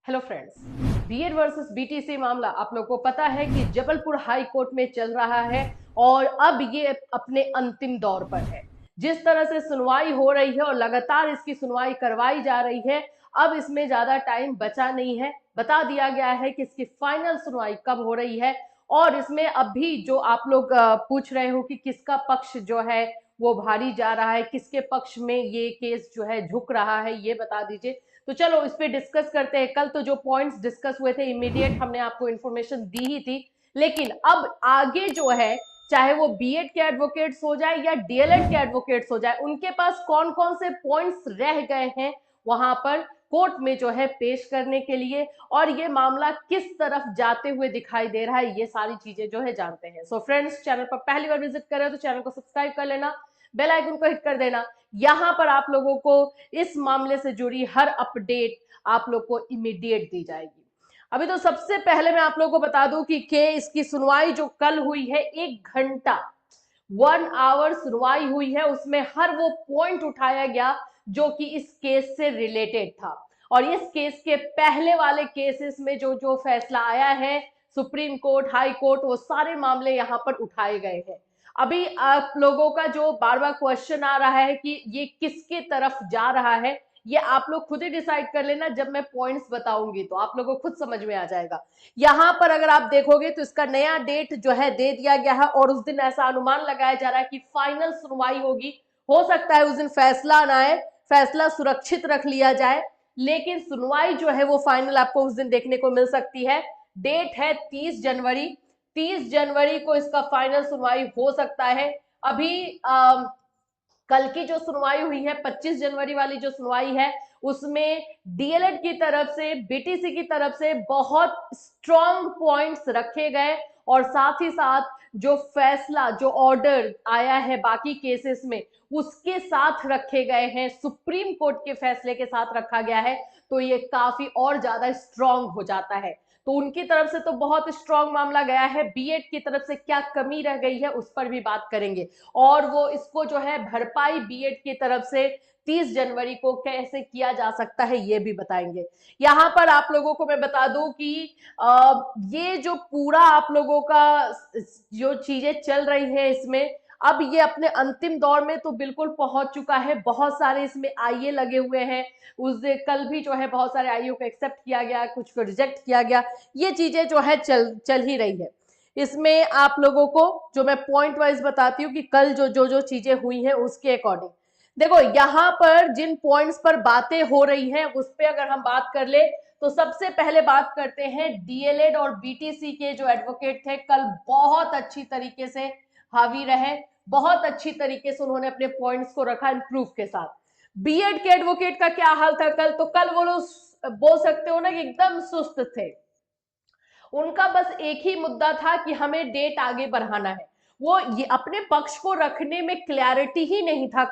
Hello friends, BEd versus BTC मामला आप लोगों को पता है कि जबलपुर हाई कोर्ट में चल रहा है और अब ये अपने अंतिम दौर पर है। जिस तरह से सुनवाई हो रही है और लगातार इसकी सुनवाई करवाई जा रही है, अब इसमें ज्यादा टाइम बचा नहीं है। बता दिया गया है कि इसकी फाइनल सुनवाई कब हो रही है और इसमें अभी जो आप लोग पूछ रहे हो कि किसका पक्ष जो है वो भारी जा रहा है, किसके पक्ष में ये केस जो है झुक रहा है, ये बता दीजिए। तो चलो इस पे डिस्कस करते हैं। कल तो जो पॉइंट्स डिस्कस हुए थे इमीडिएट हमने आपको इन्फॉर्मेशन दी ही थी, लेकिन अब आगे जो है चाहे वो बीएड के एडवोकेट्स हो जाए या डीएलएड के एडवोकेट्स हो जाए, उनके पास कौन कौन से पॉइंट्स रह गए हैं वहां पर कोर्ट में जो है पेश करने के लिए, और ये मामला किस तरफ जाते हुए दिखाई दे रहा है, ये सारी चीजें जो है जानते हैं। सो फ्रेंड्स, चैनल पर पहली बार विजिट कर रहे हो तो चैनल को सब्सक्राइब कर लेना, बेल आइकन को हिट कर देना। यहां पर आप लोगों को इस मामले से जुड़ी हर अपडेट आप लोग को इमीडिएट दी जाएगी। अभी तो सबसे पहले मैं आप लोगों को बता दूं कि इसकी सुनवाई जो कल हुई है, 1 घंटा 1 आवर सुनवाई हुई है, उसमें हर वो पॉइंट उठाया गया जो कि इस केस से रिलेटेड था। और इस केस के पहले वाले केसेस में जो जो फैसला आया है, सुप्रीम कोर्ट, हाई कोर्ट, वो सारे मामले यहां पर उठाए गए हैं। अभी आप लोगों का जो बार बार क्वेश्चन आ रहा है कि ये किसके तरफ जा रहा है, ये आप लोग खुद ही डिसाइड कर लेना। जब मैं पॉइंट्स बताऊंगी तो आप लोगों को खुद समझ में आ जाएगा। यहां पर अगर आप देखोगे तो इसका नया डेट जो है दे दिया गया है और उस दिन ऐसा अनुमान लगाया जा रहा है कि फाइनल सुनवाई होगी। हो सकता है उस दिन फैसला ना आए, फैसला सुरक्षित रख लिया जाए, लेकिन सुनवाई जो है वो फाइनल आपको उस दिन देखने को मिल सकती है। डेट है 30 जनवरी। 30 जनवरी को इसका फाइनल सुनवाई हो सकता है। अभी कल की जो सुनवाई हुई है, 25 जनवरी वाली जो सुनवाई है, उसमें डीएलएड की तरफ से, बीटीसी की तरफ से बहुत स्ट्रॉन्ग पॉइंट्स रखे गए और साथ ही साथ जो फैसला, जो ऑर्डर आया है बाकी केसेस में, उसके साथ रखे गए हैं, सुप्रीम कोर्ट के फैसले के साथ रखा गया है। तो ये काफी और ज्यादा स्ट्रॉन्ग हो जाता है। तो उनकी तरफ से तो बहुत स्ट्रॉन्ग मामला गया है, बीएड की तरफ से क्या कमी रह गई है उस पर भी बात करेंगे, और वो इसको जो है भरपाई बीएड की तरफ से 30 जनवरी को कैसे किया जा सकता है ये भी बताएंगे। यहां पर आप लोगों को मैं बता दूं कि ये जो पूरा आप लोगों का जो चीजें चल रही है इसमें, अब ये अपने अंतिम दौर में तो बिल्कुल पहुंच चुका है। बहुत सारे इसमें आईए लगे हुए हैं। उस कल भी जो है बहुत सारे आईओ को एक्सेप्ट किया गया, कुछ को रिजेक्ट किया गया। ये चीजें जो है चल ही रही है। इसमें आप लोगों को जो मैं पॉइंट वाइज बताती हूँ कि कल जो चीजें हुई हैं उसके अकॉर्डिंग देखो, यहां पर जिन पॉइंट्स पर बातें हो रही हैं उस पर अगर हम बात कर ले तो सबसे पहले बात करते हैं डीएलएड और बीटीसी के जो एडवोकेट थे, कल बहुत अच्छी तरीके से हावी रहे, बहुत अच्छी तरीके से उन्होंने अपने पॉइंट्स को रखा प्रूफ के साथ। बीएड के एडवोकेट का क्या हाल था कल, तो कल वो लोग बोल सकते हो ना कि एकदम सुस्त थे। उनका बस एक ही मुद्दा था कि हमें डेट आगे बढ़ाना है। वो ये अपने पक्ष को रखने में क्लैरिटी ही नहीं था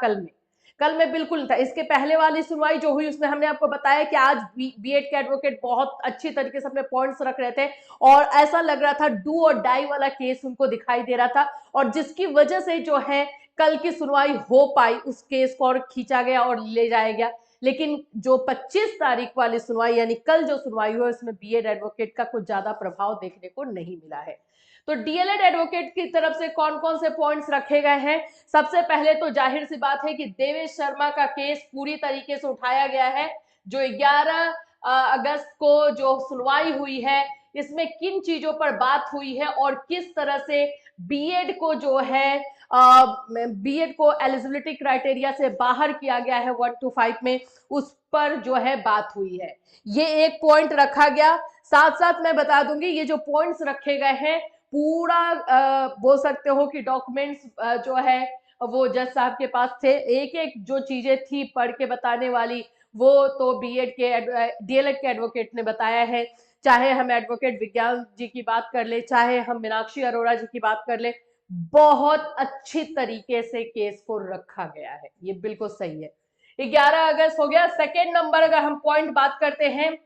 कल में बिल्कुल नहीं था। इसके पहले वाली सुनवाई जो हुई उसमें हमने आपको बताया कि आज बीएड के एडवोकेट बहुत अच्छी तरीके से अपने पॉइंट्स रख रहे थे और ऐसा लग रहा था डू और डाई वाला केस उनको दिखाई दे रहा था, और जिसकी वजह से जो है कल की सुनवाई हो पाई, उस केस को और खींचा गया और ले जाया गया। लेकिन जो 25 तारीख वाली सुनवाई यानी कल जो सुनवाई हुई उसमें बीएड एडवोकेट का कुछ ज्यादा प्रभाव देखने को नहीं मिला है। तो डीएलएड एडवोकेट की तरफ से कौन कौन से पॉइंट्स रखे गए हैं, सबसे पहले तो जाहिर सी बात है कि देवेश शर्मा का केस पूरी तरीके से उठाया गया है। जो 11 अगस्त को जो सुनवाई हुई है, इसमें किन चीजों पर बात हुई है और किस तरह से बीएड को जो है बीएड को एलिजिबिलिटी क्राइटेरिया से बाहर किया गया है 1 to 5 में, उस पर जो है बात हुई है। ये एक पॉइंट रखा गया। साथ साथ मैं बता दूंगी ये जो पॉइंट्स रखे गए हैं पूरा बोल सकते हो कि डॉक्यूमेंट्स जो है वो जज साहब के पास थे। एक एक जो चीजें थी पढ़ के बताने वाली, वो तो बीएड के डीएलएड के एडवोकेट ने बताया है। चाहे हम एडवोकेट विज्ञान जी की बात कर ले, चाहे हम मीनाक्षी अरोड़ा जी की बात कर ले, बहुत अच्छी तरीके से केस को रखा गया है। ये बिल्कुल सही है। 11 अगस्त हो गया। सेकेंड नंबर अगर हम पॉइंट बात करते हैं,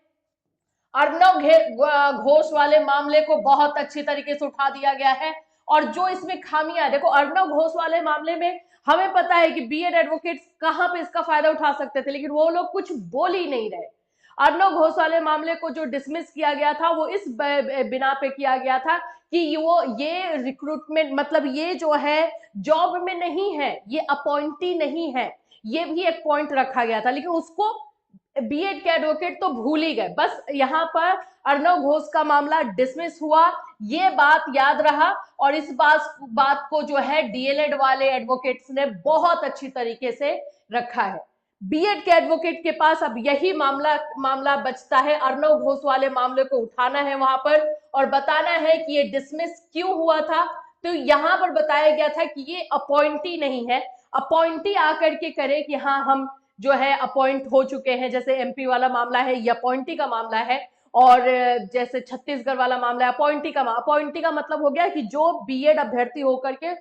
अर्णव घोष वाले मामले को बहुत अच्छी तरीके से उठा दिया गया है। और जो इसमें खामियां, देखो अर्णव घोष वाले मामले में हमें पता है कि बीएड एडवोकेट्स कहां पे इसका फायदा उठा सकते थे, लेकिन वो लोग कुछ बोल ही नहीं रहे। अर्नव घोष वाले मामले को जो डिसमिस किया गया था वो इस बिना पे किया गया था कि वो ये रिक्रूटमेंट मतलब ये जो है जॉब में नहीं है, ये अपॉइंटी नहीं है, ये भी एक पॉइंट रखा गया था, लेकिन उसको बीएड के एडवोकेट तो भूल ही गए। बस यहाँ पर अर्नव घोष का मामला डिसमिस हुआ, ये बात याद रहा, और इस बात को जो है डीएलएड वाले एडवोकेट्स ने बहुत अच्छी तरीके से रखा है। बीएड के एडवोकेट के पास अब यही मामला बचता है, अर्नव घोष वाले मामले को उठाना है वहां पर और बताना है कि ये डिसमिस क्यों हुआ था। तो यहां पर बताया गया था कि ये अपॉइंटी नहीं है, अपॉइंटी आकर के करे कि हाँ हम जो है अपॉइंट हो चुके हैं, जैसे एमपी वाला मामला है ये अपॉइंटी का मामला है, और जैसे छत्तीसगढ़ वाला मामला है अपॉइंटी का मतलब हो गया कि जो बीएड अभ्यर्थी होकर के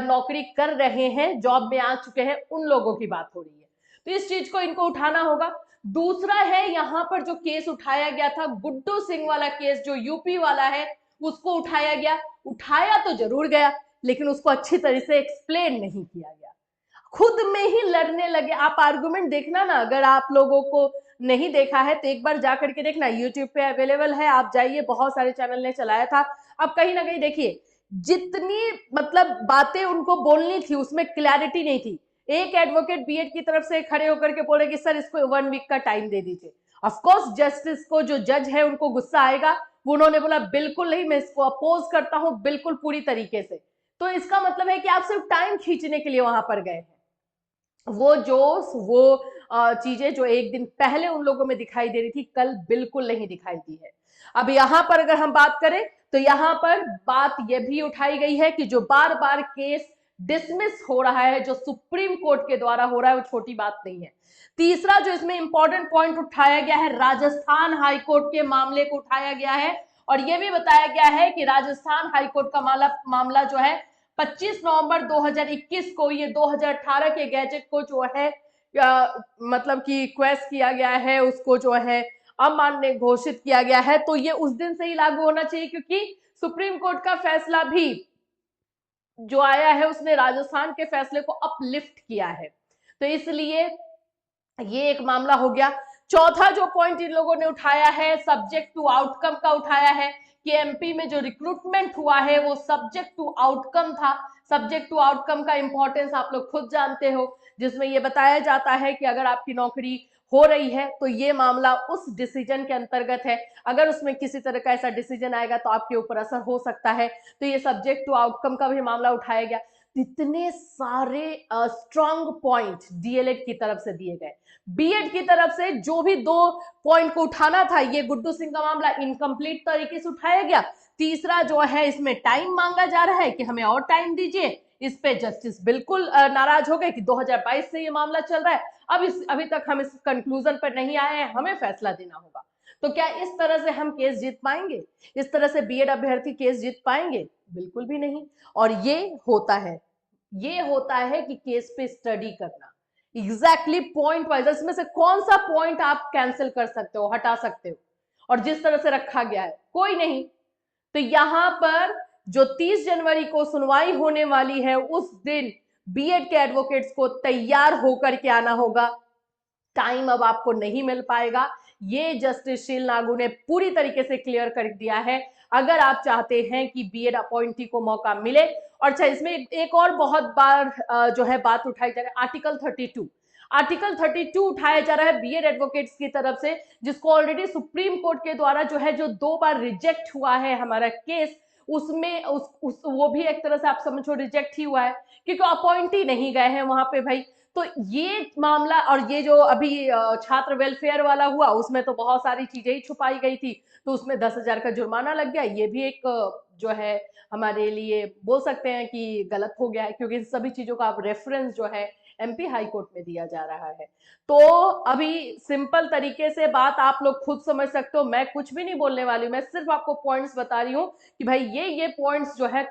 नौकरी कर रहे हैं, जॉब में आ चुके हैं, उन लोगों की बात हो रही है। तो इस चीज को इनको उठाना होगा। दूसरा है यहाँ पर जो केस उठाया गया था गुड्डू सिंह वाला केस, जो यूपी वाला है, उसको उठाया गया। उठाया तो जरूर गया, लेकिन उसको अच्छी तरह से एक्सप्लेन नहीं किया गया, खुद में ही लड़ने लगे। आप आर्गुमेंट देखना ना, अगर आप लोगों को नहीं देखा है तो एक बार जा करके देखना, यूट्यूब पे अवेलेबल है, आप जाइए, बहुत सारे चैनल ने चलाया था। अब कहीं ना कहीं देखिए, जितनी मतलब बातें उनको बोलनी थी उसमें क्लैरिटी नहीं थी। एक एडवोकेट बीएड की तरफ से खड़े होकर के बोले कि सर इसको 1 वीक का टाइम दे दीजिए। ऑफकोर्स जस्टिस को, जो जज है, उनको गुस्सा आएगा। उन्होंने बोला बिल्कुल नहीं, मैं इसको अपोज करता हूं बिल्कुल पूरी तरीके से। तो इसका मतलब है कि आप सिर्फ टाइम खींचने के लिए वहां पर गए हैं। वो जोश, वो चीजें जो एक दिन पहले उन लोगों में दिखाई दे रही थी, कल बिल्कुल नहीं दिखाई दी है। अब यहां पर अगर हम बात करें तो यहां पर बात यह भी उठाई गई है कि जो बार बार केस डिसमिस हो रहा है, जो सुप्रीम कोर्ट के द्वारा हो रहा है, वो छोटी बात नहीं है। तीसरा जो इसमें इंपॉर्टेंट पॉइंट उठाया गया है, राजस्थान हाईकोर्ट के मामले को उठाया गया है, और यह भी बताया गया है कि राजस्थान हाईकोर्ट का मामला जो है 25 नवंबर 2021 को, ये 2018 के गैजेट को जो है मतलब कि क्वेश्चन किया गया है, उसको जो है अमान्य घोषित किया गया है। तो ये उस दिन से ही लागू होना चाहिए, क्योंकि सुप्रीम कोर्ट का फैसला भी जो आया है उसने राजस्थान के फैसले को अपलिफ्ट किया है। तो इसलिए ये एक मामला हो गया। चौथा जो पॉइंट इन लोगों ने उठाया है, सब्जेक्ट टू आउटकम का उठाया है कि एमपी में जो रिक्रूटमेंट हुआ है वो सब्जेक्ट टू आउटकम था। सब्जेक्ट टू आउटकम का इंपॉर्टेंस आप लोग खुद जानते हो, जिसमें ये बताया जाता है कि अगर आपकी नौकरी हो रही है तो ये मामला उस डिसीजन के अंतर्गत है, अगर उसमें किसी तरह का ऐसा डिसीजन आएगा तो आपके ऊपर असर हो सकता है। तो ये सब्जेक्ट टू आउटकम का भी मामला उठाया गया। इतने सारे स्ट्रॉन्ग पॉइंट डीएलएड की तरफ से दिए गए। बीएड की तरफ से जो भी 2 पॉइंट को उठाना था, ये गुड्डू सिंह का मामला इनकम्प्लीट तरीके से उठाया गया। तीसरा जो है, इसमें टाइम मांगा जा रहा है कि हमें और टाइम दीजिए। इस पे जस्टिस बिल्कुल नाराज हो गए कि 2022 से ये मामला चल रहा है, अभी तक हम इस कंक्लूजन पर नहीं आए हैं, हमें फैसला देना होगा। तो क्या इस तरह से हम केस जीत पाएंगे? इस तरह से बीएड अभ्यर्थी केस जीत पाएंगे? बिल्कुल भी नहीं। और ये होता है कि केस पे स्टडी करना, एग्जैक्टली पॉइंट वाइज, इसमें से कौन सा पॉइंट आप कैंसिल कर सकते हो, हटा सकते हो, और जिस तरह से रखा गया है कोई नहीं। तो यहां पर जो 30 जनवरी को सुनवाई होने वाली है, उस दिन बीएड के एडवोकेट्स को तैयार होकर के आना होगा। टाइम अब आपको नहीं मिल पाएगा, ये जस्टिस शील नागू ने पूरी तरीके से क्लियर कर दिया है। अगर आप चाहते हैं कि बीएड अपॉइंटी को मौका मिले, और अच्छा इसमें एक और बहुत बार जो है बात उठाई जा रही है, आर्टिकल 32 उठाया जा रहा है बीएड एडवोकेट्स की तरफ से, जिसको ऑलरेडी सुप्रीम कोर्ट के द्वारा जो है, जो 2 बार रिजेक्ट हुआ है हमारा केस, उसमें वो भी एक तरह से आप समझो रिजेक्ट ही हुआ है, क्योंकि अपॉइंटी नहीं गए हैं वहां पे भाई। तो ये मामला, और ये जो अभी छात्र वेलफेयर वाला हुआ, उसमें तो बहुत सारी चीजें ही छुपाई गई थी, तो उसमें 10,000 का जुर्माना लग गया। ये भी एक जो है हमारे लिए बोल सकते हैं कि गलत हो गया है, क्योंकि इन सभी चीजों का आप रेफरेंस जो है एमपी हाई कोर्ट में दिया जा रहा है। तो अभी सिंपल तरीके से बात आप लोग खुद समझ सकते हो, मैं कुछ भी नहीं बोलने वाली हूं, मैं सिर्फ आपको पॉइंट्स बता रही हूं कि भाई ये पॉइंट्स जो है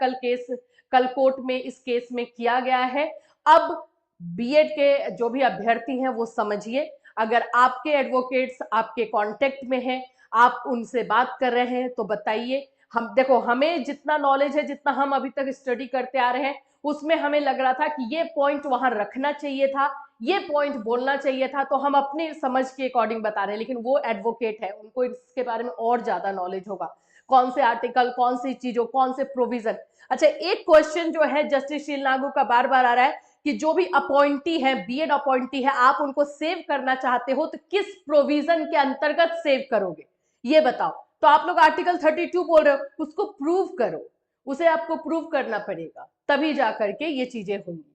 कल कोर्ट में इस केस में किया गया है। अब बीएड के जो भी अभ्यर्थी हैं वो समझिए, अगर आपके एडवोकेट्स आपके कांटेक्ट में हैं, आप उनसे बात कर रहे हैं, तो बताइए। हम देखो, हमें जितना नॉलेज है, जितना हम अभी तक स्टडी करते आ रहे हैं, उसमें हमें लग रहा था कि ये पॉइंट वहां रखना चाहिए था, ये पॉइंट बोलना चाहिए था, तो हम अपनी समझ के अकॉर्डिंग बता रहे हैं, लेकिन वो एडवोकेट है, उनको इसके बारे में और ज्यादा नॉलेज होगा, कौन से आर्टिकल, कौन सी चीजों, कौन से प्रोविजन। अच्छा, एक क्वेश्चन जो है जस्टिस शील नागू का बार बार आ रहा है कि जो भी अपॉइंटी है, बीएड अपॉइंटी है, आप उनको सेव करना चाहते हो तो किस प्रोविजन के अंतर्गत सेव करोगे, ये बताओ। तो आप लोग आर्टिकल 32 बोल रहे हो, उसको प्रूव करो, उसे आपको प्रूव करना पड़ेगा, तभी जाकर के ये चीजें होंगी।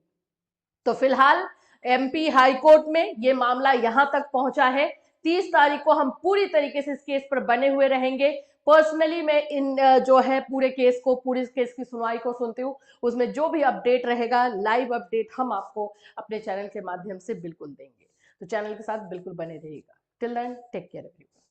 तो फिलहाल एमपी हाई कोर्ट में ये मामला यहां तक पहुंचा है। 30 तारीख को हम पूरी तरीके से इस केस पर बने हुए रहेंगे। पर्सनली मैं इन जो है पूरे केस की सुनवाई को सुनती हूँ, उसमें जो भी अपडेट रहेगा, लाइव अपडेट हम आपको अपने चैनल के माध्यम से बिल्कुल देंगे। तो चैनल के साथ बिल्कुल बने रहिएगा। Till then take care everyone.